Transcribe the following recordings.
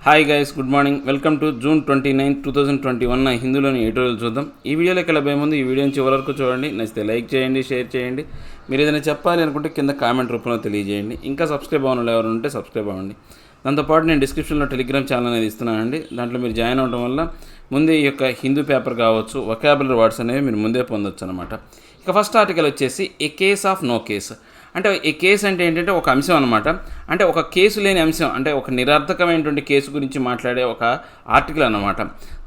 Hi guys, good morning. Welcome to June 29, 2021 నా హిందీలోని editorial చూద్దాం. ఈ వీడియోలోకి వెళ్ళబోయే ముందు ఈ వీడియోని చివరి వరకు చూడండి. నచ్చితే లైక్ చేయండి, షేర్ చేయండి. మీరు ఏదైనా చెప్పాలి అనుకుంటే కింద కామెంట్ రూపంలో తెలియజేయండి. ఇంకా సబ్స్క్రైబ్ అవ్వడం ఎవరు ఉంటే సబ్స్క్రైబ్ అవ్వండి. దాంతోపాటు నేను డిస్క్రిప్షన్లో టెలిగ్రామ్ ఛానల్ అనేది ఇస్తున్నానండి. దాంట్లో మీరు జాయిన్ అవ్వడం వల్ల ముందే ఈ యొక్క హిందూ పేపర్ కావచ్చు, వొకాబులరీ వర్డ్స్ అనేవి మీరు ముందే పొందొచ్చు అనమాట. ఇక ఫస్ట్ ఆర్టికల్ వచ్చేసి ఏ కేస్ ఆఫ్ నో కేస్. అంటే ఈ కేసు అంటే ఏంటంటే ఒక అంశం అనమాట. అంటే ఒక కేసు లేని అంశం, అంటే ఒక నిరర్థకమైనటువంటి కేసు గురించి మాట్లాడే ఒక ఆర్టికల్ అనమాట.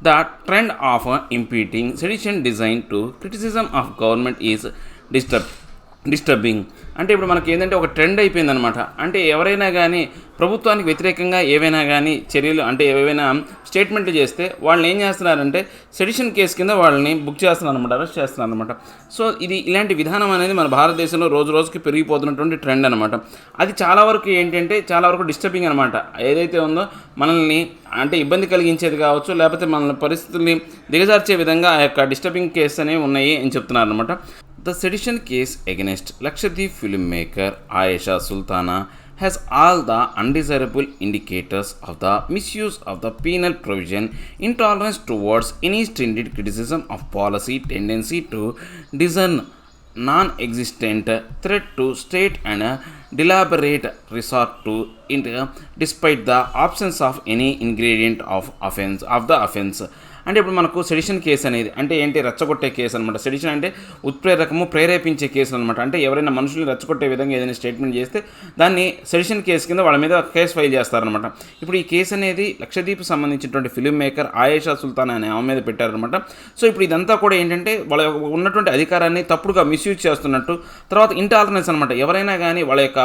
The trend of impeding sedition design to criticism of government is disturbing. అంటే ఇప్పుడు మనకి ఏంటంటే ఒక ట్రెండ్ అయిపోయిందనమాట. అంటే ఎవరైనా కానీ ప్రభుత్వానికి వ్యతిరేకంగా ఏవైనా కానీ చర్యలు, అంటే ఏవైనా స్టేట్మెంట్లు చేస్తే వాళ్ళని ఏం చేస్తున్నారంటే సెడిషన్ కేసు కింద వాళ్ళని బుక్ చేస్తున్నారు అనమాట, అరెస్ట్ చేస్తున్నారు అనమాట. సో ఇలాంటి విధానం అనేది మన భారతదేశంలో రోజు రోజుకి పెరిగిపోతున్నటువంటి ట్రెండ్ అనమాట. అది చాలా వరకు ఏంటంటే చాలా వరకు డిస్టర్బింగ్ అనమాట. ఏదైతే ఉందో మనల్ని అంటే ఇబ్బంది కలిగించేది కావచ్చు, లేకపోతే మన పరిస్థితుల్ని దిగజార్చే విధంగా ఆ యొక్క డిస్టర్బింగ్ కేసు అనేవి ఉన్నాయి అని చెప్తున్నారు అనమాట. The sedition case against Lakshadweep filmmaker Ayesha Sultana has all the undesirable indicators of the misuse of the penal provision, intolerance towards any stringent criticism of policy, tendency to discern non-existent threat to state and deliberate resort to it despite the absence of any ingredient of the offense. అంటే ఇప్పుడు మనకు sedition case అనేది అంటే ఏంటి, రెచ్చగొట్టే case అనమాట. Sedition అంటే ఉత్ప్రేరకము, ప్రేరేపించే కేసు అనమాట. అంటే ఎవరైనా మనుషుల్ని రెచ్చగొట్టే విధంగా ఏదైనా స్టేట్మెంట్ చేస్తే దాన్ని సెడిషన్ కేసు కింద వాళ్ళ మీద కేసు ఫైల్ చేస్తారనమాట. ఇప్పుడు ఈ కేసు అనేది లక్షద్వీప్ సంబంధించినటువంటి ఫిల్మ్ మేకర్ ఆయేషా సుల్తానా అనే ఆమె మీద పెట్టారనమాట. సో ఇప్పుడు ఇదంతా కూడా ఏంటంటే వాళ్ళ ఉన్నటువంటి అధికారాన్ని తప్పుడుగా మిస్యూజ్ చేస్తున్నట్టు, తర్వాత ఇంటాలరెన్స్ అనమాట. ఎవరైనా కానీ వాళ్ళ యొక్క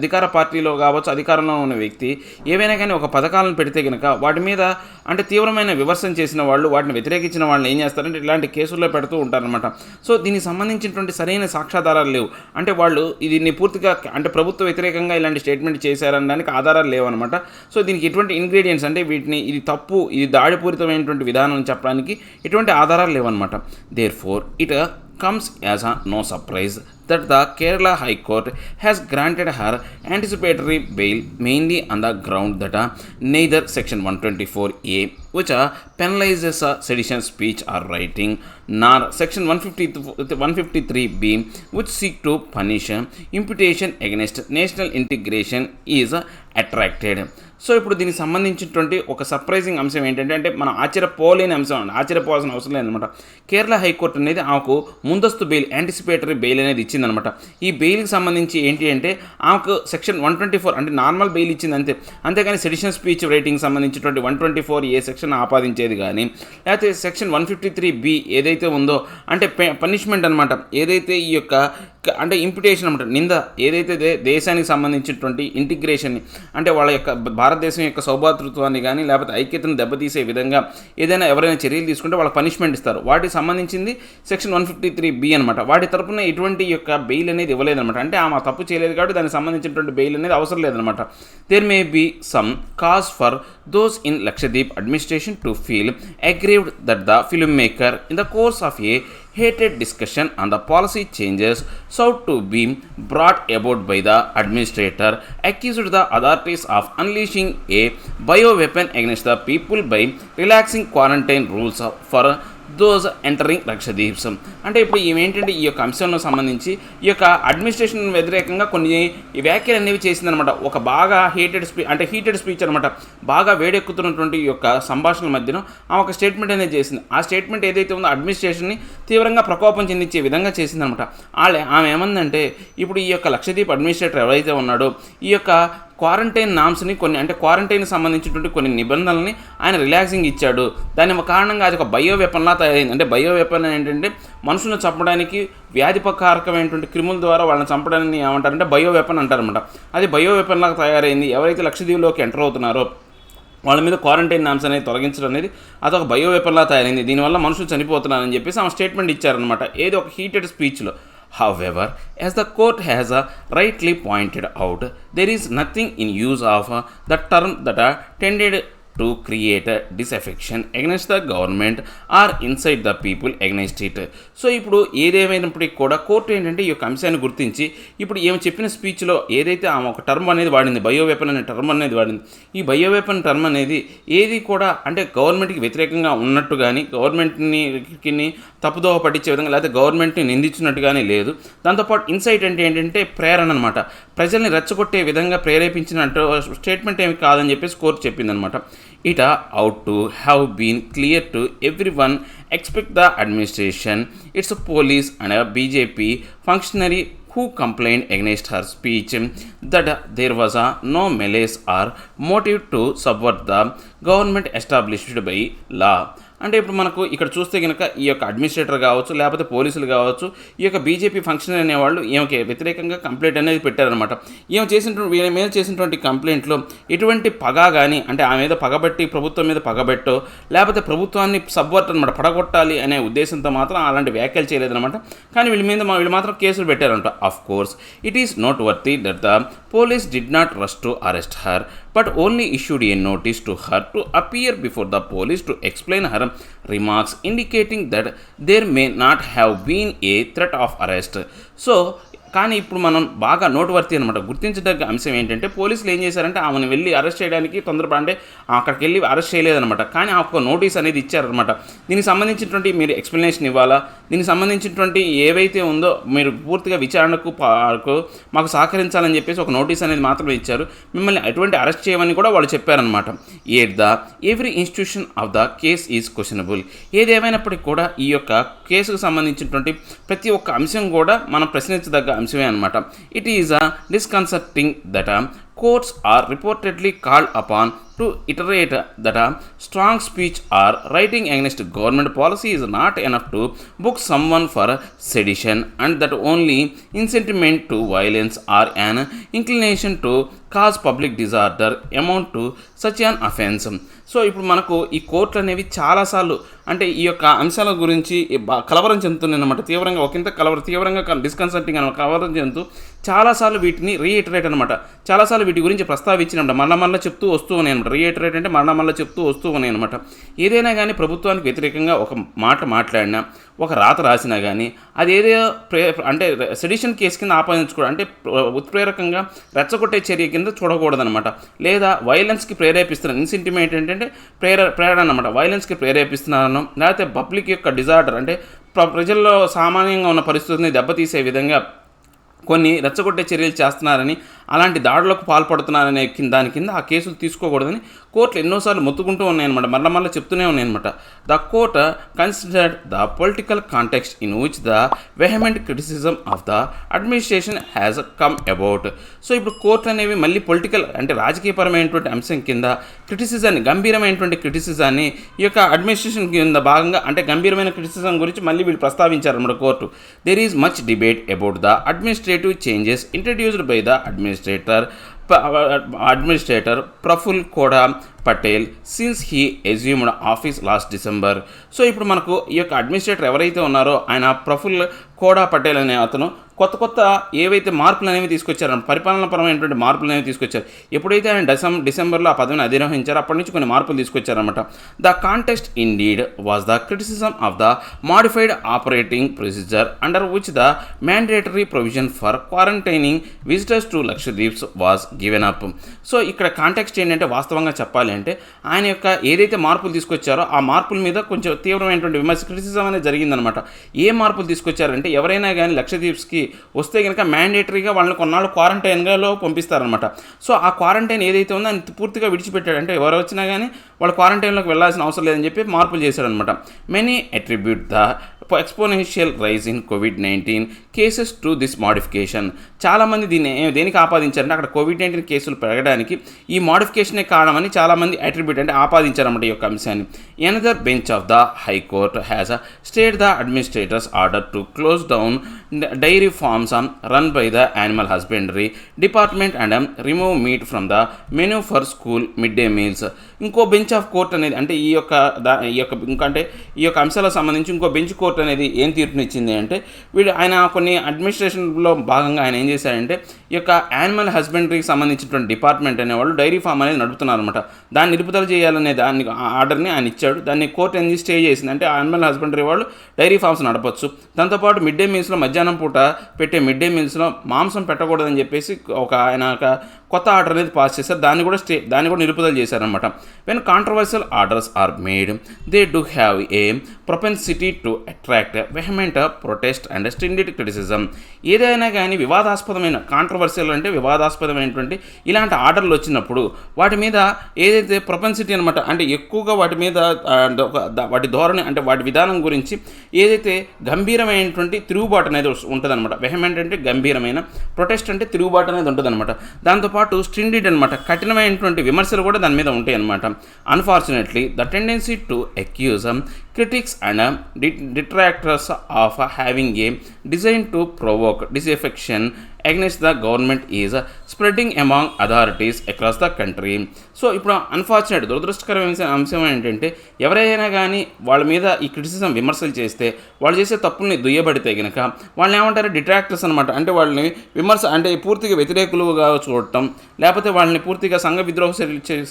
అధికార పార్టీలో కావచ్చు, అధికారంలో ఉన్న వ్యక్తి ఏవైనా కానీ ఒక పథకాలను పెడితే కనుక వాటి మీద అంటే తీవ్రమైన విమర్శన చేసిన వాళ్ళు, వాటిని వ్యతిరేకించిన వాళ్ళని ఏం చేస్తారంటే ఇలాంటి కేసుల్లో పెడుతూ ఉంటారనమాట. సో దీనికి సంబంధించినటువంటి సరైన సాక్ష్యాధారాలు లేవు. అంటే వాళ్ళు దీన్ని పూర్తిగా అంటే ప్రభుత్వ వ్యతిరేకంగా ఇలాంటి స్టేట్మెంట్ చేశారనడానికి ఆధారాలు లేవు అనమాట. సో దీనికి ఎటువంటి ఇంగ్రీడియంట్స్ అంటే వీటిని ఇది తప్పు, ఇది దాడిపూరితమైనటువంటి విధానం చెప్పడానికి ఎటువంటి ఆధారాలు లేవన్నమాట. Therefore it comes as a no surprise that the Kerala High Court has granted her anticipatory bail mainly on the ground that neither Section 124A, which penalizes sedition speech or writing, nor Section 153B, which seek to punish imputation against national integration, is attracted. So ఇప్పుడు దీనికి సంబంధించినటువంటి ఒక surprising అంశం ఏంటంటే, అంటే మనం ఆశ్చర్యపోలేని అంశం అండి, ఆశ్చర్యపోవాల్సిన అవసరం లేదనమాట. కేరళ హైకోర్టు అనేది ఆమెకు ముందస్తు బెయిల్, యాంటిసిపేటరీ బెయిల్ అనేది ఇచ్చిందనమాట. ఈ బెయిల్కి సంబంధించి ఏంటి అంటే ఆమెకు సెక్షన్ 124 అంటే నార్మల్ బెయిల్ ఇచ్చింది అంతే. అంతేగాని సెడిషన్ స్పీచ్ రైటింగ్ సంబంధించినటువంటి 124A సెక్షన్ ఆపాదించేది కానీ, లేకపోతే సెక్షన్ 153B ఏదైతే ఉందో అంటే పనిష్మెంట్ అనమాట, ఏదైతే ఈ యొక్క అంటే ఇంప్యుటేషన్ అనమాట, నింద ఏదైతే దేశానికి సంబంధించినటువంటి ఇంటిగ్రేషన్ని అంటే వాళ్ళ యొక్క భారతదేశం యొక్క సౌభాతృత్వాన్ని కానీ లేకపోతే ఐక్యతను దెబ్బతీసే విధంగా ఏదైనా ఎవరైనా చర్యలు తీసుకుంటే వాళ్ళకి పనిష్మెంట్ ఇస్తారు. వాటికి సంబంధించింది సెక్షన్ 153B అనమాట. వాటి తరపున ఎటువంటి యొక్క బెయిల్ అనేది ఇవ్వలేదన్నమాట. అంటే ఆమె తప్పు చేయలేదు కాబట్టి దానికి సంబంధించినటువంటి బెయిల్ అనేది అవసరం లేదనమాట. There may be some cause for those in Lakshadweep administration to feel aggrieved that the film maker in the course of a heated discussion on the policy changes sought to be brought about by the administrator accused the authorities of unleashing a bioweapon against the people by relaxing quarantine rules for those entering Lakshadweeps. అంటే ఇప్పుడు ఏంటంటే ఈ యొక్క అంశంలో సంబంధించి ఈ యొక్క administration వ్యతిరేకంగా కొన్ని వ్యాఖ్యలు అనేవి చేసిందనమాట. ఒక బాగా హీటెడ్ స్పీచ్ అనమాట, బాగా వేడెక్కుతున్నటువంటి ఈ యొక్క సంభాషణల మధ్యలో ఆమె ఒక స్టేట్మెంట్ అనేది చేసింది. ఆ స్టేట్మెంట్ ఏదైతే ఉందో అడ్మినిస్ట్రేషన్ని తీవ్రంగా ప్రకోపం చెందించే విధంగా చేసిందనమాట. ఆమె ఏమందంటే ఇప్పుడు ఈ యొక్క లక్షద్వీప్ అడ్మినిస్ట్రేటర్ ఎవరైతే ఉన్నాడో ఈ యొక్క క్వారంటైన్ నామ్స్ని కొన్ని అంటే క్వారంటైన్కి సంబంధించినటువంటి కొన్ని నిబంధనల్ని ఆయన రిలాక్సింగ్ ఇచ్చాడు. దాని కారణంగా అది ఒక బయో వెపన్లా తయారైంది. అంటే బయో వెపన్ ఏంటంటే మనుషులను చంపడానికి వ్యాధిపకారకమైనటువంటి క్రిముల ద్వారా వాళ్ళని చంపడాన్ని ఏమంటారంటే బయో వెపన్ అంటారనమాట. అది బయో వెపన్లాగా తయారైంది. ఎవరైతే లక్షద్వీప్లోకి ఎంటర్ అవుతున్నారో వాళ్ళ మీద క్వారంటైన్ నామ్స్ అనేది తొలగించడం అనేది అదొక బయో వెపన్లా తయారైంది. దీనివల్ల మనుషులు చనిపోతున్నారని చెప్పేసి ఆమె స్టేట్మెంట్ ఇచ్చారనమాట, ఏదో ఒక heated స్పీచ్లో. However, as the court has rightly pointed out, there is nothing in use of the term that tended to create a disaffection against the government or incite the people against it. So ఇప్పుడు ఏదేమైనప్పటికీ కూడా court ఏంటంటే ఈ యొక్క అంశాన్ని గుర్తించి ఇప్పుడు ఏమి చెప్పిన స్పీచ్లో ఏదైతే ఆమె ఒక టర్మ్ అనేది వాడింది, బయోవెపన్ అనే టర్మ్ అనేది వాడింది, ఈ బయోవెపన్ టర్మ్ అనేది ఏది కూడా అంటే గవర్నమెంట్కి వ్యతిరేకంగా ఉన్నట్టు కానీ గవర్నమెంట్ని తప్పుదోవ పట్టించే విధంగా లేకపోతే గవర్నమెంట్ని నిందించినట్టుగానే లేదు. దాంతోపాటు ఇన్సైట్ అంటే ఏంటంటే ప్రేరణ అనమాట, ప్రజల్ని రెచ్చగొట్టే విధంగా ప్రేరేపించినట్టు స్టేట్మెంట్ ఏమి కాదని చెప్పేసి కోర్టు చెప్పిందనమాట. It ought to have been clear to everyone except the administration its police and BJP functionary who complained against her speech that there was no malice or motive to subvert the government established by law. అంటే ఇప్పుడు మనకు ఇక్కడ చూస్తే కనుక ఈ యొక్క administrator కావచ్చు లేకపోతే పోలీసులు కావచ్చు ఈ యొక్క బీజేపీ ఫంక్షనరీ అనేవాళ్ళు ఈమెకి వ్యతిరేకంగా కంప్లైంట్ అనేది పెట్టారనమాట. వీళ్ళ మీద చేసినటువంటి కంప్లైంట్లో ఎటువంటి పగ కానీ అంటే ఆమె మీద పగబట్టి ప్రభుత్వం మీద పగబెట్టో లేకపోతే ప్రభుత్వాన్ని సబ్వర్ట్ అనమాట పడగొట్టాలి అనే ఉద్దేశంతో మాత్రం అలాంటి వ్యాఖ్యలు చేయలేదన్నమాట. కానీ వీళ్ళు మాత్రం కేసులు పెట్టారంట. Of course it is noteworthy that the police did not rush to arrest her but only issued a notice to her to appear before the police to explain her remarks, indicating that there may not have been a threat of arrest. So కానీ ఇప్పుడు మనం బాగా నోటువర్తి అనమాట గుర్తించదగ్గ అంశం ఏంటంటే పోలీసులు ఏం చేశారంటే ఆమెను వెళ్ళి అరెస్ట్ చేయడానికి అంటే అక్కడికి వెళ్ళి అరెస్ట్ చేయలేదనమాట. కానీ ఆ ఒక నోటీస్ అనేది ఇచ్చారనమాట. దీనికి సంబంధించినటువంటి మీరు ఎక్స్ప్లెనేషన్ ఇవ్వాలా, దీనికి సంబంధించినటువంటి ఏవైతే ఉందో మీరు పూర్తిగా విచారణకు మాకు సహకరించాలని చెప్పేసి ఒక నోటీస్ అనేది మాత్రమే ఇచ్చారు. మిమ్మల్ని ఎటువంటి అరెస్ట్ చేయమని కూడా వాళ్ళు చెప్పారనమాట. Every institution of the case is questionable. ఏదేమైనప్పటికీ కూడా ఈ యొక్క కేసుకు సంబంధించినటువంటి ప్రతి ఒక్క అంశం కూడా మనం ప్రశ్నించదగ్గ అంశమే అనమాట. It is disconcerting that courts are reportedly called upon to iterate that a strong speech or writing against government policy is not enough to book someone for sedition, and that only incitement to violence or an inclination to cause public disorder amount to such an offense. So ఇప్పుడు మనకు ఈ కోర్టులు అనేవి చాలాసార్లు అంటే ఈ యొక్క అంశాల గురించి కలవరం చెందుతున్నాయి అనమాట. తీవ్రంగా డిస్కన్సల్టింగ్ అనమాట కలవరం చెందుతూ చాలాసార్లు వీటిని రీఇటరేట్ అనమాట. చాలాసార్లు వీటి గురించి ప్రస్తావించినమాట మళ్ళా చెప్తూ వస్తూ ఉన్నాయి అనమాట. రీఇటరేట్ అంటే మళ్ళా చెప్తూ వస్తూ ఉన్నాయి అనమాట. ఏదైనా కానీ ప్రభుత్వానికి వ్యతిరేకంగా ఒక మాట మాట్లాడినా ఒక రాత రాసినా కానీ అది ఏదో అంటే సెడిషన్ కేసు కింద ఆపాదించుకోవడం అంటే ఉత్ప్రేరకంగా రెచ్చగొట్టే చర్య కింద చూడకూడదనమాట. లేదా వైలెన్స్కి ప్రేరేపిస్తున్నారు ఇన్సెంటిమెంట్ ఏంటంటే ప్రేరణ అనమాట. వైలెన్స్కి ప్రేరేపిస్తున్నాను లేకపోతే పబ్లిక్ యొక్క డిజార్డర్ అంటే ప్రజల్లో సామాన్యంగా ఉన్న పరిస్థితిని దెబ్బతీసే విధంగా కొన్ని రెచ్చగొట్టే చర్యలు చేస్తున్నారని అలాంటి దాడులకు పాల్పడుతున్నారనే దాని కింద ఆ కేసులు తీసుకోకూడదని కోర్టులు ఎన్నోసార్లు మొత్తుకుంటూ ఉన్నాయన్నమాట. మళ్ళీ చెప్తూనే ఉన్నాయన్నమాట. The court considered the political context in which the vehement criticism of the administration has come about. So ఇప్పుడు కోర్టులు అనేవి మళ్ళీ పొలిటికల్ అంటే రాజకీయపరమైనటువంటి అంశం కింద క్రిటిసిజాన్ని గంభీరమైనటువంటి క్రిటిసిజాన్ని ఈ యొక్క అడ్మినిస్ట్రేషన్ కింద భాగంగా అంటే గంభీరమైన క్రిటిసిజం గురించి మళ్ళీ వీళ్ళు ప్రస్తావించారన్నమాట court. There is much debate about the administrative changes introduced by the administrator Praful Khoda Patel since he assumed office last December. So ఇప్పుడు మనకు ఈ యొక్క అడ్మినిస్ట్రేటర్ ఎవరైతే ఉన్నారో ఆయన ప్రఫుల్ కోడా పటేల్ అనే అతను కొత్త ఏవైతే మార్పులు అనేవి తీసుకొచ్చారో పరిపాలనాపరమైనటువంటి మార్పులు అనేవి తీసుకొచ్చారు. ఎప్పుడైతే ఆయన డిసెంబర్లో ఆ పదవిని అధిరోహించారో అప్పటి నుంచి కొన్ని మార్పులు తీసుకొచ్చారనమాట. The context indeed was the criticism of the modified operating procedure under which the mandatory provision for quarantining visitors to Lakshadweeps was given up. So ఇక్కడ కాంటెక్స్ట్ ఏంటంటే వాస్తవంగా చెప్పాలి అంటే ఆయన యొక్క ఏదైతే మార్పులు తీసుకొచ్చారో ఆ మార్పుల మీద కొంచెం తీవ్రమైనటువంటి విమర్శ క్రిటిసిజం అనేది జరిగిందనమాట. ఏ మార్పులు తీసుకొచ్చారంటే ఎవరైనా కానీ లక్షద్వీప్స్కి వస్తే కనుక మ్యాండేటరీగా వాళ్ళని కొన్నాళ్ళు క్వారంటైన్లో పంపిస్తారనమాట. సో ఆ క్వారంటైన్ ఏదైతే ఉందో ఆయన పూర్తిగా విడిచిపెట్టాడు. అంటే ఎవరు వచ్చినా కానీ వాళ్ళు క్వారంటైన్లోకి వెళ్ళాల్సిన అవసరం లేదని చెప్పి మార్పులు చేశాడనమాట. Many attribute the exponential rise in కోవిడ్-19 కేసెస్ టు దిస్ మోడిఫికేషన్. చాలామంది దేనికి ఆపాదించారంటే అక్కడ కోవిడ్-19 కేసులు పెరగడానికి ఈ మోడిఫికేషనే కారణమని చాలామంది అట్రిబ్యూట్ అంటే ఆపాదించారన్నమాట ఈ యొక్క అంశాన్ని. Another bench of the high court has stayed the administrator's order to close down dairy farms run by the animal husbandry department and remove meat from the menu for school mid day meals. ఇంకో bench of court అనేది అంటే ఈ యొక్క అంశాలకు సంబంధించి ఇంకో bench court అనేది ఏం తీర్పునిచ్చింది అంటే ఆయన కొన్ని అడ్మినిస్ట్రేషన్లో భాగంగా ఆయన ఏం చేశారంటే ఈ యొక్క యానిమల్ హస్బెండరీకి సంబంధించినటువంటి డిపార్ట్మెంట్ అనేవాళ్ళు డైరీ ఫామ్ అనేది నడుపుతున్నారనమాట. దాన్ని నిలుపుదల చేయాలనే ఆర్డర్ని ఆయన ఇచ్చాడు. దాన్ని కోర్టు అనేది స్టే చేసింది. అంటే యానిమల్ హస్బెండరీ వాళ్ళు డైరీ ఫామ్స్ నడపచ్చు. దాంతోపాటు మిడ్ డే మీల్స్లో మధ్యాహ్నం పూట పెట్టే మిడ్ డే మీల్స్లో మాంసం పెట్టకూడదని చెప్పేసి ఆయన కొత్త ఆర్డర్ అనేది పాస్ చేశారు. దాన్ని కూడా నిలుపుదల చేశారనమాట. When controversial orders are made they do have a propensity to attract vehement protest and stringent criticism. ఏదైనా కానీ వివాదాస్పదమైన కాంట్రవర్షియల్ అంటే వివాదాస్పదమైనటువంటి ఇలాంటి ఆర్డర్లు వచ్చినప్పుడు వాటి మీద ఏదైతే ప్రొపెన్సిటీ అనమాట అంటే ఎక్కువగా వాటి మీద వాటి ధోరణి అంటే వాటి విధానం గురించి ఏదైతే గంభీరమైనటువంటి తిరుగుబాటు అనేది ఉంటుందన్నమాట. వెహమెంట్ అంటే గంభీరమైన, ప్రొటెస్ట్ అంటే తిరుగుబాటు అనేది ఉంటుందన్నమాట. దాంతోపాటు స్ట్రింజెంట్ అనమాట కఠినమైనటువంటి విమర్శలు కూడా దాని మీద ఉంటాయి అన్నమాట. Unfortunately the tendency to accuse critics and detractors of having a design to provoke disaffection against the government is spreading among authorities across the country. So ఇప్పుడు అన్ఫార్చునేట్ దురదృష్టకరమైన అంశం ఏంటంటే ఎవరైనా కానీ వాళ్ళ మీద ఈ క్రిటిసిజం విమర్శలు చేస్తే వాళ్ళు చేసే తప్పుల్ని దుయ్యబడితే కనుక వాళ్ళని ఏమంటారు డిట్రాక్టర్స్ అనమాట. అంటే వాళ్ళని విమర్శ అంటే పూర్తిగా వ్యతిరేకులుగా చూడటం లేకపోతే వాళ్ళని పూర్తిగా సంఘ విద్రోహ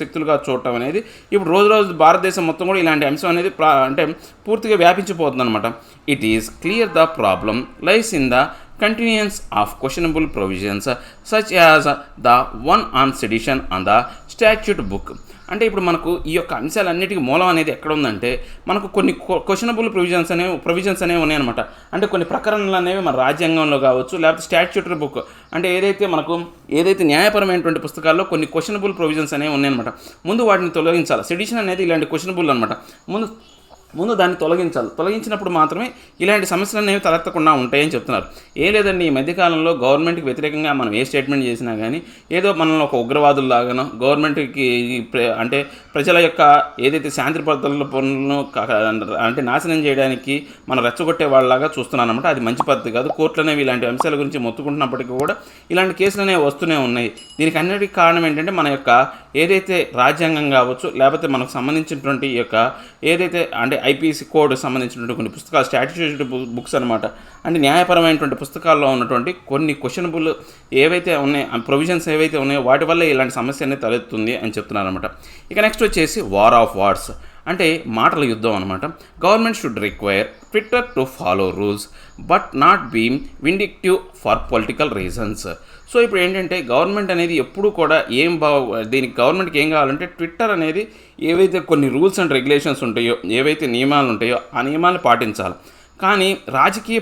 శక్తులుగా చూడటం అనేది ఇప్పుడు రోజు భారతదేశం మొత్తం కూడా ఇలాంటి అంశం అనేది అంటే పూర్తిగా వ్యాపించిపోతుంది అనమాట. It is clear the problem lies in the continuance of questionable provisions such as the one on sedition on the statute book. అంటే ఇప్పుడు మనకు ఈ యొక్క అంశాలన్నిటికీ మూలం అనేది ఎక్కడ ఉందంటే మనకు కొన్ని క్వశ్చనబుల్ ప్రొవిజన్స్ అనేవి ఉన్నాయన్నమాట. అంటే కొన్ని ప్రకరణలు అనేవి మన రాజ్యాంగంలో కావచ్చు లేకపోతే స్టాట్యూటరీ బుక్ అంటే ఏదైతే న్యాయపరమైనటువంటి పుస్తకాల్లో కొన్ని క్వశ్చనబుల్ ప్రొవిజన్స్ అనేవి ఉన్నాయన్నమాట. ముందు వాటిని తొలగించాలి. సెడిషన్ అనేది ఇలాంటి క్వశ్చనబుల్ అనమాట. ముందు దాన్ని తొలగించినప్పుడు మాత్రమే ఇలాంటి సమస్యలు అనేవి తలెత్తకుండా ఉంటాయని చెప్తున్నారు. ఏం లేదండి, ఈ మధ్యకాలంలో గవర్నమెంట్కి వ్యతిరేకంగా మనం ఏ స్టేట్మెంట్ చేసినా కానీ ఏదో మనల్ని ఒక ఉగ్రవాదుల్లాగానో గవర్నమెంట్కి అంటే ప్రజల యొక్క ఏదైతే శాంతి భద్రతల పనులను అంటే నాశనం చేయడానికి మనం రెచ్చగొట్టే వాళ్ళలాగా చూస్తున్నాను అనమాట. అది మంచి పద్ధతి కాదు. కోర్టులు అనేవి ఇలాంటి అంశాల గురించి మొత్తుకుంటున్నప్పటికీ కూడా ఇలాంటి కేసులు అనేవి వస్తూనే ఉన్నాయి. దీనికి అన్నిటికీ కారణం ఏంటంటే మన యొక్క ఏదైతే రాజ్యాంగం కావచ్చు లేకపోతే మనకు సంబంధించినటువంటి ఈ యొక్క ఏదైతే అంటే ఐపీసీ కోడ్ సంబంధించినటువంటి కొన్ని పుస్తకాలు స్టాట్యూటరీ బుక్స్ అనమాట. అంటే న్యాయపరమైనటువంటి పుస్తకాల్లో ఉన్నటువంటి కొన్ని క్వశ్చనబుల్ ఏవైతే ఉన్నాయో ప్రొవిజన్స్ ఏవైతే ఉన్నాయో వాటి వల్ల ఇలాంటి సమస్య అనేది తలెత్తుంది అని చెప్తున్నారు అనమాట. ఇక నెక్స్ట్ వచ్చేసి వార్ ఆఫ్ వర్డ్స్ అంటే మాటల యుద్ధం అనమాట. Government should require Twitter to follow rules but not be vindictive for political reasons. So ఇప్పుడు ఏంటంటే గవర్నమెంట్ అనేది ఎప్పుడు కూడా దీనికి గవర్నమెంట్కి ఏం కావాలంటే ట్విట్టర్ అనేది ఏవైతే కొన్ని రూల్స్ అండ్ రెగ్యులేషన్స్ ఉంటాయో ఏవైతే నియమాలు ఉంటాయో ఆ నియమాలు పాటించాలి. కానీ రాజకీయ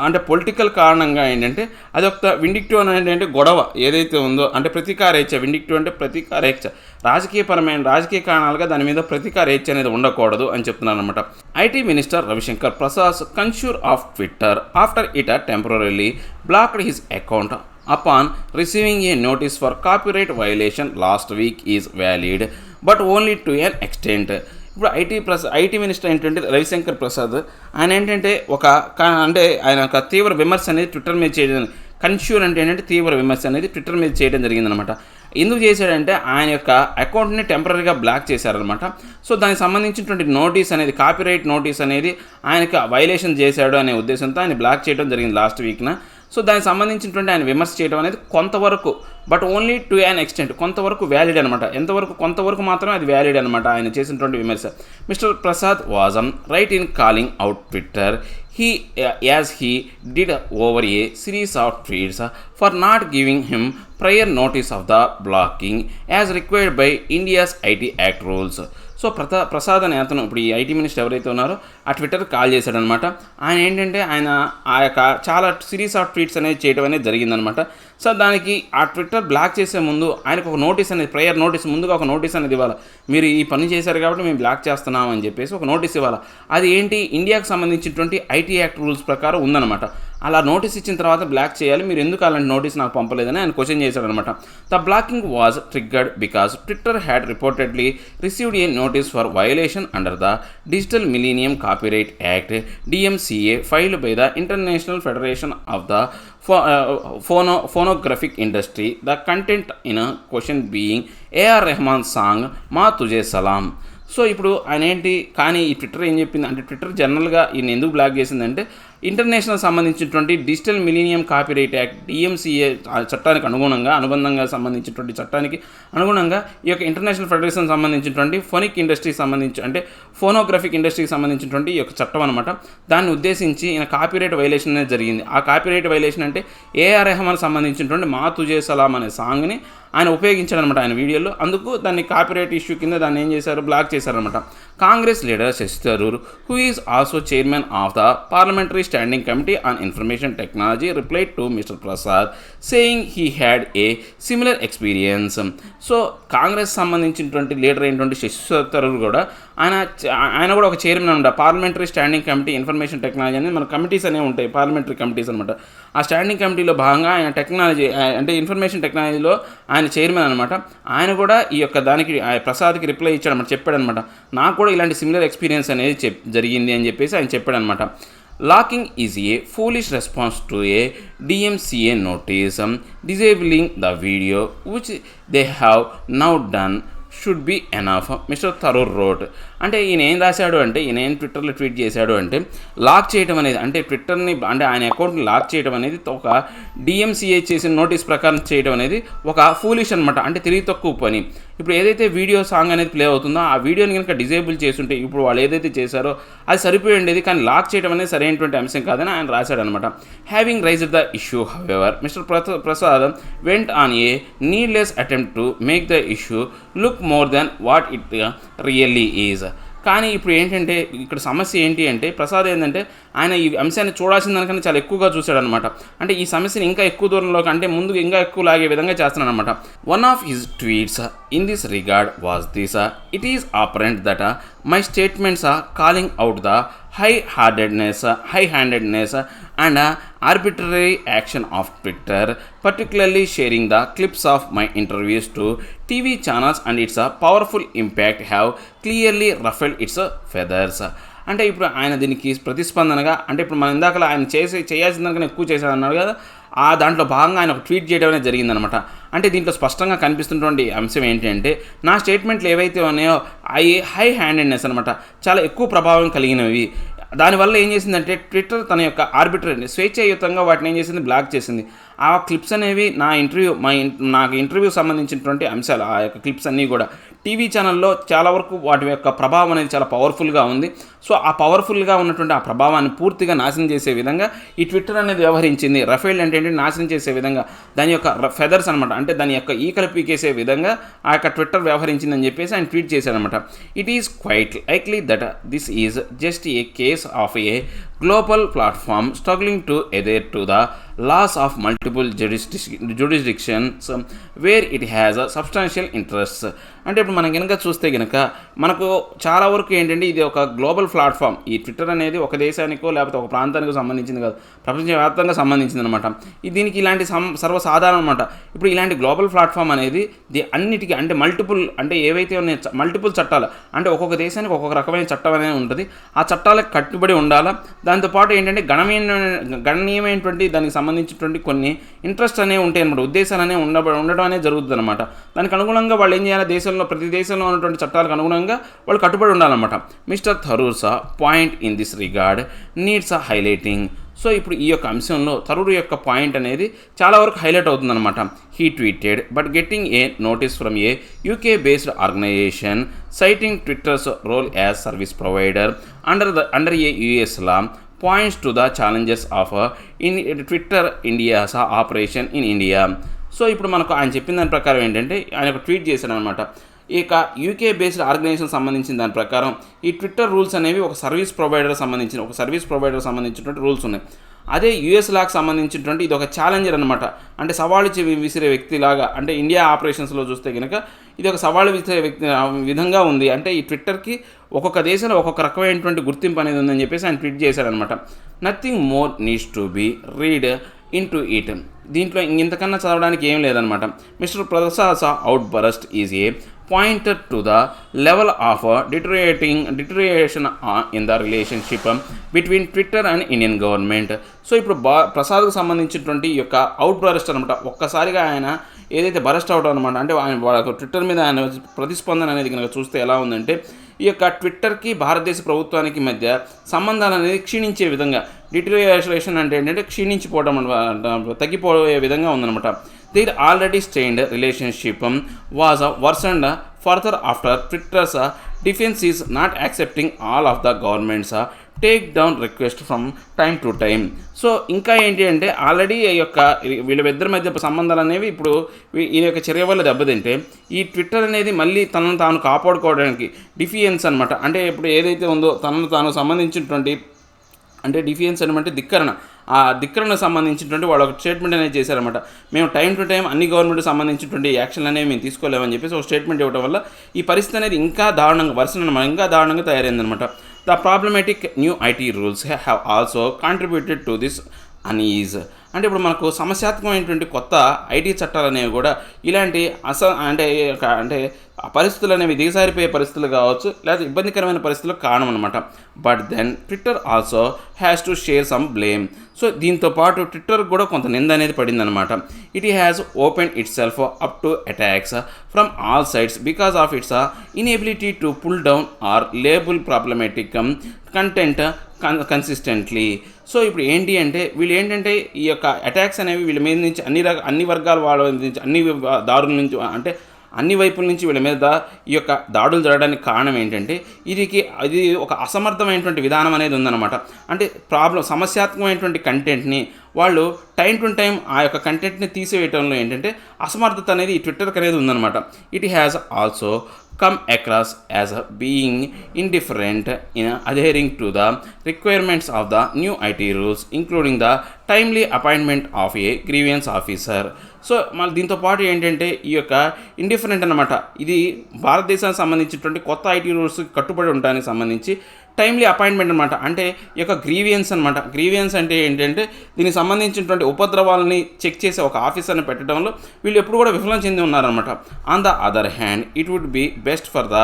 అంటే పొలిటికల్ కారణంగా ఏంటంటే అదొక విండిక్టివ్ అనేది ఏంటంటే గొడవ ఏదైతే ఉందో అంటే ప్రతీకారేచ్ఛ. విండిక్టివ్ అంటే ప్రతీకారేచ్ఛ. రాజకీయ కారణాలుగా దాని మీద ప్రతీకారేచ్ఛ అనేది ఉండకూడదు అని చెప్తున్నాను అనమాట. IT minister Ravishankar Prasad censure of Twitter after it temporarily blocked his account upon receiving a notice for copyright violation last week is valid but only to an extent. ఇప్పుడు ఐటీ మినిస్టర్ ఏంటంటే రవిశంకర్ ప్రసాద్ ఆయన ఏంటంటే ఆయన ఒక తీవ్ర విమర్శ అనేది ట్విట్టర్ మీద చేయడం కన్స్యూర్ అంటే ఏంటంటే తీవ్ర విమర్శ అనేది ట్విట్టర్ మీద చేయడం జరిగిందనమాట. ఎందుకు చేశాడంటే ఆయన యొక్క అకౌంట్ని టెంపరీగా బ్లాక్ చేశారనమాట. సో దానికి సంబంధించినటువంటి నోటీస్ అనేది కాపీరైట్ నోటీస్ అనేది ఆయనకి వైలేషన్ చేశాడు అనే ఉద్దేశంతో ఆయన బ్లాక్ చేయడం జరిగింది లాస్ట్ వీక్న. సో దానికి సంబంధించినటువంటి ఆయన విమర్శ చేయడం అనేది కొంతవరకు but only to an extent కొంతవరకు వ్యాలిడ్ అనమాట. కొంతవరకు మాత్రమే అది వ్యాలిడ్ అనమాట ఆయన చేసినటువంటి విమర్శ. Mister Prasad was right in calling out Twitter as he did over a series of tweets for not giving him prior notice of the blocking as required by India's IT Act rules. So Prasad అనే అతను ఇప్పుడు ఈ IT minister ఎవరైతే ఉన్నారో ఆ Twitter call చేశాడనమాట. ఆయన ఏంటంటే ఆయన ఆ యొక్క చాలా సిరీస్ ఆఫ్ ట్వీట్స్ అనేది చేయడం అనేది జరిగిందనమాట. సో దానికి ఆ ట్విట్టర్ బ్లాక్ చేసే ముందు ఆయనకు ఒక నోటీస్ అనేది ప్రయర్ నోటీస్ ముందుగా ఒక నోటీస్ అనేది ఇవ్వాలి. మీరు ఈ పని చేశారు కాబట్టి మేము బ్లాక్ చేస్తున్నాం అని చెప్పేసి ఒక నోటీస్ ఇవ్వాలి. అది ఏంటి ఇండియాకు సంబంధించినటువంటి ఐటీ యాక్ట్ రూల్స్ ప్రకారం ఉందన్నమాట. అలా నోటీస్ ఇచ్చిన తర్వాత బ్లాక్ చేయాలి, మీరు ఎందుకు అలాంటి నోటీస్ నాకు పంపలేదని ఆయన క్వశ్చన్ చేశాడనమాట. The blocking was triggered because Twitter had reportedly received a notice for violation under the Digital Millennium Copyright Act DMCA filed by the International Federation of the phonographic industry. The content in a question being A.R. Rahman song మా తుజే సలాం. So ఇప్పుడు ఆయన ఏంటి, కానీ ఈ Twitter ఏం చెప్పింది అంటే, Twitter జనరల్గా ఈయన ఎందుకు బ్లాక్ చేసిందంటే ఇంటర్నేషనల్ సంబంధించినటువంటి digital Millennium Copyright Act DMCA చట్టానికి అనుబంధంగా సంబంధించినటువంటి చట్టానికి అనుగుణంగా ఈ యొక్క ఇంటర్నేషనల్ ఫెడరేషన్ సంబంధించినటువంటి ఫోనిక్ ఇండస్ట్రీకి సంబంధించి అంటే ఫోనోగ్రఫిక్ ఇండస్ట్రీకి సంబంధించినటువంటి ఈ యొక్క చట్టం అనమాట. దాన్ని ఉద్దేశించి ఈయన కాపీరైట్ వైలేషన్ అనేది జరిగింది. ఆ కాపీరైట్ వైలేషన్ అంటే ఏఆర్ రెహమాన్ సంబంధించినటువంటి మా తుజే సలాం అనే సాంగ్ని ఆయన ఉపయోగించాడనమాట ఆయన వీడియోలో. అందుకు దాన్ని కాపీరైట్ ఇష్యూ కింద దాన్ని ఏం చేశారు, బ్లాక్ చేశారనమాట. Congress leader Shashi Tharoor, who is also chairman of the parliamentary standing committee on information technology, replied to mister Prasad saying he had a similar experience. So Congress సంబంధించినటువంటి లీడర్ అయినటువంటి శశి థరూర్ కూడా ఆయన కూడా ఒక చైర్మన్ అనమాట. Parliamentary standing committee information technology అనేది మన కమిటీస్ అనేవి ఉంటాయి, పార్లమెంటరీ కమిటీస్ అనమాట. ఆ స్టాండింగ్ కమిటీలో భాగంగా ఆయన టెక్నాలజీ అంటే ఇన్ఫర్మేషన్ టెక్నాలజీలో ఆయన చైర్మన్ అనమాట. ఆయన కూడా ఈ యొక్క దానికి ప్రసాద్కి రిప్లై ఇచ్చాడనమాట, చెప్పాడనమాట, నాకు కూడా ఇలాంటి సిమిలర్ ఎక్స్పీరియన్స్ అనేది జరిగింది అని చెప్పేసి ఆయన చెప్పాడనమాట. Locking is a foolish response to A DMCA notice disabling the video which they have now done should be enough, mister Tharoor wrote. అంటే ఈయన ఏం రాశాడు అంటే, ఈయన ఏం ట్విట్టర్లో ట్వీట్ చేశాడు అంటే, లాక్ చేయడం అనేది అంటే ట్విట్టర్ని అంటే ఆయన అకౌంట్ని లాక్ చేయడం అనేది ఒక DMCA చేసిన నోటీస్ ప్రకారం చేయడం అనేది ఒక ఫూలిష్ అనమాట, అంటే తెలివి తక్కువ పని. ఇప్పుడు ఏదైతే వీడియో సాంగ్ అనేది ప్లే అవుతుందో ఆ వీడియోని కనుక డిజేబుల్ చేస్తుంటే ఇప్పుడు వాళ్ళు ఏదైతే చేశారో అది సరిపోయి ఉండేది, కానీ లాక్ చేయడం అనేది సరైనటువంటి అంశం కాదని ఆయన రాశాడనమాట. Having raised the issue however mister Prasad went on a needless attempt to make the issue look more than what it really is. కానీ ఇప్పుడు ఏంటంటే ఇక్కడ సమస్య ఏంటి అంటే, ప్రసాద్ ఏంటంటే ఆయన ఈ అంశాన్ని చూడాల్సిన దానికన్నా చాలా ఎక్కువగా చూశాడనమాట. అంటే ఈ సమస్యని ఇంకా ఎక్కువ దూరంలోకి అంటే ముందుకు ఇంకా ఎక్కువ లాగే విధంగా చేస్తున్నాడు అనమాట. One of his tweets in this regard was this: it is apparent that my statements calling out the high-handedness and arbitrary action of Twitter, particularly sharing the clips of my interviews to TV channels and its powerful impact, have clearly ruffled its feathers. అంటే ఇప్పుడు ఆయన దీనికి ప్రతిస్పందనగా అంటే ఇప్పుడు మన ఇందాక ఆయన చేయాల్సిన దానికన్నా ఎక్కువ చేశాడన్నాడు కదా, ఆ దాంట్లో భాగంగా ఆయన ఒక ట్వీట్ చేయడం అనేది జరిగిందనమాట. అంటే దీంట్లో స్పష్టంగా కనిపిస్తున్నటువంటి అంశం ఏంటి అంటే, నా స్టేట్మెంట్లు ఏవైతే ఉన్నాయో అవి హై హ్యాండెడ్నెస్ అనమాట, చాలా ఎక్కువ ప్రభావం కలిగినవి. దానివల్ల ఏం చేసిందంటే ట్విట్టర్ తన యొక్క ఆర్బిట్రరీ స్వేచ్ఛాయుతంగా వాటిని ఏం చేసింది, బ్లాక్ చేసింది. ఆ క్లిప్స్ అనేవి నాకు ఇంటర్వ్యూ సంబంధించినటువంటి అంశాలు, ఆ యొక్క క్లిప్స్ అన్నీ కూడా టీవీ ఛానల్లో చాలా వరకు వాటి యొక్క ప్రభావం అనేది చాలా పవర్ఫుల్గా ఉంది. సో ఆ పవర్ఫుల్గా ఉన్నటువంటి ఆ ప్రభావాన్ని పూర్తిగా నాశనం చేసే విధంగా ఈ ట్విట్టర్ అనేది వ్యవహరించింది. రఫేల్ అంటే ఏంటి, నాశనం చేసే విధంగా దాని యొక్క ఫెదర్స్ అనమాట, అంటే దాని యొక్క ఈకలు పీకేసే విధంగా ఆ యొక్క ట్విట్టర్ వ్యవహరించిందని చెప్పేసి ఆయన ట్వీట్ చేశారనమాట. It is quite likely that this is just a case of A global platform struggling to adhere to the laws of multiple jurisdictions where it has a substantial interests. అంటే ఇప్పుడు మనం కనుక చూస్తే కనుక మనకు చాలా వరకు ఏంటంటే ఇది ఒక గ్లోబల్ ప్లాట్ఫామ్. ఈ ట్విట్టర్ అనేది ఒక దేశానికో లేకపోతే ఒక ప్రాంతానికో సంబంధించింది కాదు, ప్రపంచవ్యాప్తంగా సంబంధించింది అనమాట. దీనికి ఇలాంటి సర్వసాధారణం అనమాట. ఇప్పుడు ఇలాంటి గ్లోబల్ ప్లాట్ఫామ్ అనేది అన్నిటికీ అంటే మల్టిపుల్ అంటే ఏవైతే ఉన్నాయో మల్టిపుల్ చట్టాలు అంటే ఒక్కొక్క దేశానికి ఒక్కొక్క రకమైన చట్టం అనేది ఉంటుంది. ఆ చట్టాలకు కట్టుబడి ఉండాలా. దాంతోపాటు ఏంటంటే గణనీయమైనటువంటి దానికి సంబంధించినటువంటి కొన్ని ఇంట్రెస్ట్ అనేవి ఉంటాయి అనమాట, ఉద్దేశాలు అనేవి ఉండడం అనేది జరుగుతుంది అనమాట. దానికి అనుగుణంగా వాళ్ళు ఏం చేయాలి, ప్రతి దేశంలో ఉన్నటువంటి చట్టాలకు అనుగుణంగా వాళ్ళు కట్టుబడి ఉండాలన్నమాట. Mister Tharoor's point in this regard needs highlighting. So ఇప్పుడు ఈ యొక్క అంశంలో థరూర్ యొక్క పాయింట్ అనేది చాలా వరకు హైలైట్ అవుతుందన్నమాట. He tweeted but getting a notice from a UK based organisation citing Twitter's role as service provider under a US law points to the challenges of Twitter India's operation in India. So ఇప్పుడు మనకు ఆయన చెప్పిన దాని ప్రకారం ఏంటంటే ఆయన ఒక tweet చేశాడు అనమాట. ఇక UK బేస్డ్ ఆర్గనైజేషన్ సంబంధించిన దాని ప్రకారం ఈ ట్విట్టర్ రూల్స్ అనేవి ఒక సర్వీస్ ప్రొవైడర్ సంబంధించినటువంటి రూల్స్ ఉన్నాయి. అదే యూఎస్ లాకి సంబంధించినటువంటి ఇది ఒక ఛాలెంజర్ అనమాట. అంటే సవాళ్ళు విసిరే వ్యక్తిలాగా, అంటే ఇండియా ఆపరేషన్స్లో చూస్తే కనుక ఇది ఒక సవాళ్ళు విసిరే విధంగా ఉంది. అంటే ఈ ట్విట్టర్కి ఒక్కొక్క దేశంలో ఒక్కొక్క రకమైనటువంటి గుర్తింపు అనేది ఉందని చెప్పేసి ఆయన ట్వీట్ చేశారనమాట. Nothing more needs to be read into it. దీంట్లో ఇంతకన్నా చదవడానికి ఏం లేదనమాట. Mister Prasad outburst is a pointed to the level of deterioration in the relationship between Twitter and Indian government. So ఇప్పుడు ప్రసాద్కు సంబంధించినటువంటి ఈ యొక్క అవుట్ బరస్ట్ అనమాట. ఒక్కసారిగా ఆయన ఏదైతే బరస్ట్ అవుట్ అనమాట, అంటే ఆయన ట్విట్టర్ మీద ఆయన ప్రతిస్పందన అనేది కనుక చూస్తే ఎలా ఉందంటే, ఈ యొక్క ట్విట్టర్కి భారతదేశ ప్రభుత్వానికి మధ్య సంబంధాలు అనేది క్షీణించే విధంగా, డిటరియేషన్ అంటే ఏంటంటే క్షీణించిపోవడం, తగ్గిపోయే విధంగా ఉందన్నమాట. Their already strained relationship was worsened further after Twitter's defense is not accepting all of the government's take down request from time to time. So ఇంకా ఏంటి అంటే, ఆల్రెడీ ఈ యొక్క వీళ్ళిద్దరి మధ్య సంబంధాలు అనేవి ఇప్పుడు ఈ యొక్క చర్య వల్ల దెబ్బతింటే, ఈ ట్విట్టర్ అనేది మళ్ళీ తనను తాను కాపాడుకోవడానికి డిఫియన్స్ అనమాట. అంటే ఇప్పుడు ఏదైతే ఉందో తనను తాను సంబంధించినటువంటి, అంటే డిఫియన్స్ అనమాట ధిక్కరణ, ఆ ధిక్కరణకు సంబంధించినటువంటి వాళ్ళు ఒక స్టేట్మెంట్ అనేది చేశారనమాట. మేము టైం టు టైం అన్ని గవర్నమెంట్కి సంబంధించినటువంటి యాక్షన్లు అనేవి మేము తీసుకోలేమని చెప్పేసి ఒక స్టేట్మెంట్ ఇవ్వడం వల్ల ఈ పరిస్థితి అనేది ఇంకా దారుణంగా ఇంకా దారుణంగా తయారైందనమాట. The problematic new IT rules have also contributed to this unease. అంటే ఇప్పుడు మనకు సమస్యాత్మకమైనటువంటి కొత్త ఐటీ చట్టాలు అనేవి కూడా ఇలాంటి అంటే పరిస్థితులు అనేవి దిగజారిపోయే పరిస్థితులు కావచ్చు, లేదా ఇబ్బందికరమైన పరిస్థితులకు కారణం అనమాట. But then Twitter also has to share some blame. So దీంతో పాటు ట్విట్టర్ కూడా కొంత నింద అనేది పడిందనమాట. It has open itself up to attacks from all sides because of its inability to pull down or label problematic content consistently. So ఇప్పుడు ఏంటి అంటే, వీళ్ళు ఏంటంటే ఈ యొక్క అటాక్స్ అనేవి వీళ్ళ మీద నుంచి అన్ని వర్గాల వాళ్ళ నుంచి, అన్ని దారుల నుంచి, అంటే అన్ని వైపుల నుంచి వీళ్ళ మీద ఈ యొక్క దాడులు జరగడానికి కారణం ఏంటంటే, ఇది ఒక అసమర్థమైనటువంటి విధానం అనేది ఉందన్నమాట. అంటే సమస్యాత్మకమైనటువంటి కంటెంట్ని వాళ్ళు టైం టు టైం ఆ యొక్క కంటెంట్ని తీసివేయడంలో ఏంటంటే అసమర్థత అనేది ఈ ట్విట్టర్కి అనేది ఉందన్నమాట. It has also come across as being indifferent in adhering to the requirements of the new IT rules, including the timely appointment of a grievance officer. So మళ్ళీ దీంతో పాటు ఏంటంటే ఈ యొక్క ఇండిఫరెంట్ అనమాట, ఇది భారతదేశానికి సంబంధించినటువంటి కొత్త ఐటీ రూల్స్ కట్టుబడి ఉండడానికి సంబంధించి టైమ్లీ అపాయింట్మెంట్ అనమాట. అంటే ఈ యొక్క గ్రీవియన్స్ అనమాట. గ్రీవియన్స్ అంటే ఏంటంటే దీనికి సంబంధించినటువంటి ఉపద్రవాలని చెక్ చేసే ఒక ఆఫీసర్ని పెట్టడంలో వీళ్ళు ఎప్పుడు కూడా విఫలం చెంది ఉన్నారనమాట. On the other hand it would be best for the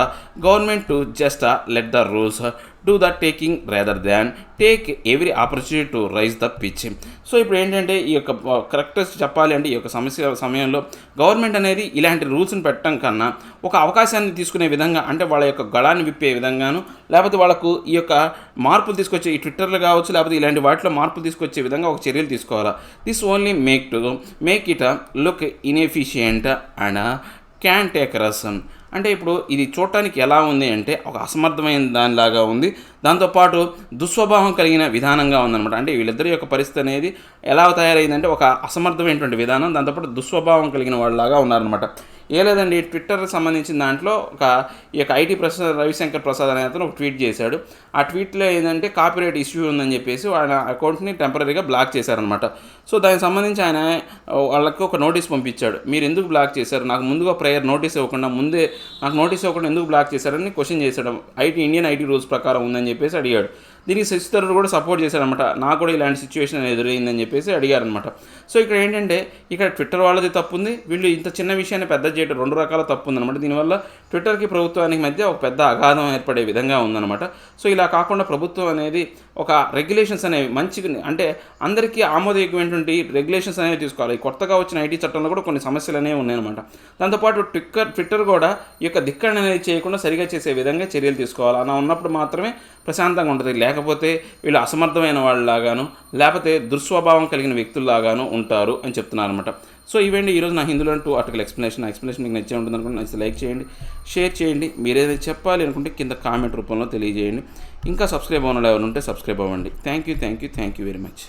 government to just let the rules do the taking rather than take every opportunity to raise the pitch. So ఇప్పుడు ఏంటంటే ఈ యొక్క కరెక్ట్ చెప్పాలి అంటే, ఈ యొక్క సమయంలో గవర్నమెంట్ అనేది ఇలాంటి రూల్స్ని పెట్టడం కన్నా ఒక అవకాశాన్ని తీసుకునే విధంగా, అంటే వాళ్ళ యొక్క గళాన్ని విప్పే విధంగాను, లేకపోతే వాళ్ళకు ఈ యొక్క మార్పులు తీసుకొచ్చే ఈ ట్విట్టర్లు కావచ్చు, లేకపోతే ఇలాంటి వాటిలో మార్పులు తీసుకొచ్చే విధంగా ఒక చర్యలు తీసుకోవాలా. This only make it look inefficient and can take reason. అంటే ఇప్పుడు ఇది చూడటానికి ఎలా ఉంది అంటే ఒక అసమర్థమైన దానిలాగా ఉంది, దాంతోపాటు దుస్వభావం కలిగిన విధానంగా ఉందన్నమాట. అంటే వీళ్ళిద్దరి యొక్క పరిస్థితి అనేది ఎలా తయారైందంటే ఒక అసమర్థమైనటువంటి విధానం, దాంతోపాటు దుస్వభావం కలిగిన వాళ్ళలాగా ఉన్నారనమాట. ఏ లేదండి, ట్విట్టర్కి సంబంధించిన దాంట్లో ఈ యొక్క ఐటీ రవిశంకర్ ప్రసాద్ అనే అతను ఒక ట్వీట్ చేశాడు. ఆ ట్వీట్లో ఏంటంటే కాపీరైట్ ఇష్యూ ఉందని చెప్పేసి ఆయన అకౌంట్ని టెంపరీగా బ్లాక్ చేశారనమాట. సో దానికి సంబంధించి ఆయన వాళ్ళకి ఒక నోటీస్ పంపించాడు. మీరు ఎందుకు బ్లాక్ చేశారు, నాకు ముందుగా ప్రేయర్ నోటీస్ ఇవ్వకుండా నాకు నోటీస్ ఇవ్వకుండా ఎందుకు బ్లాక్ చేశారని క్వశ్చన్ చేశాడు. ఇండియన్ ఐటీ రూల్స్ ప్రకారం ఉందని చెప్పేసి అడిగాడు. దీనికి శశిధరుడు కూడా సపోర్ట్ చేశారనమాట. నాకు కూడా ఇలాంటి సిచ్యువేషన్ ఎదురైందని చెప్పేసి అడిగారనమాట. సో ఇక్కడ ఏంటంటే ఇక్కడ ట్విట్టర్ వాళ్ళది తప్పు ఉంది, వీళ్ళు ఇంత చిన్న విషయాన్ని పెద్ద చేయడం రెండు రకాల తప్పు ఉందన్నమాట. దీనివల్ల ట్విట్టర్కి ప్రభుత్వానికి మధ్య ఒక పెద్ద అగాధం ఏర్పడే విధంగా ఉందన్నమాట. సో ఇలా కాకుండా ప్రభుత్వం అనేది ఒక రెగ్యులేషన్స్ అనేవి అంటే అందరికీ ఆమోదయోగ్యమైనటువంటి రెగ్యులేషన్స్ అనేవి తీసుకోవాలి. కొత్తగా వచ్చిన ఐటీ చట్టంలో కూడా కొన్ని సమస్యలు అనేవి ఉన్నాయన్నమాట. దాంతోపాటు ట్విట్టర్ కూడా ఈ యొక్క ధిక్కరణ అనేది చేయకుండా సరిగా చేసే విధంగా చర్యలు తీసుకోవాలి. అలా ఉన్నప్పుడు మాత్రమే ప్రశాంతంగా ఉంటుంది. లేకపోతే వీళ్ళు అసమర్థమైన వాళ్ళలాగాను, లేకపోతే దుస్వభావం కలిగిన వ్యక్తుల్లాగాను ఉంటారు అని చెప్తున్నారు అనమాట. సో ఇవేంటి ఈరోజు నా హిందూలో 2 ఆర్టికల్ ఎక్స్ప్లెనేషన్ మీకు నచ్చే ఉంటుంది అనుకుంటే నచ్చితే లైక్ చేయండి, షేర్ చేయండి. మీరేదైనా చెప్పాలి అనుకుంటే కింద కామెంట్ రూపంలో తెలియజేయండి. ఇంకా సబ్స్క్రైబ్ అవ్వడం ఎవరు ఉంటే సబ్స్క్రైబ్ అవ్వండి. Thank you very much.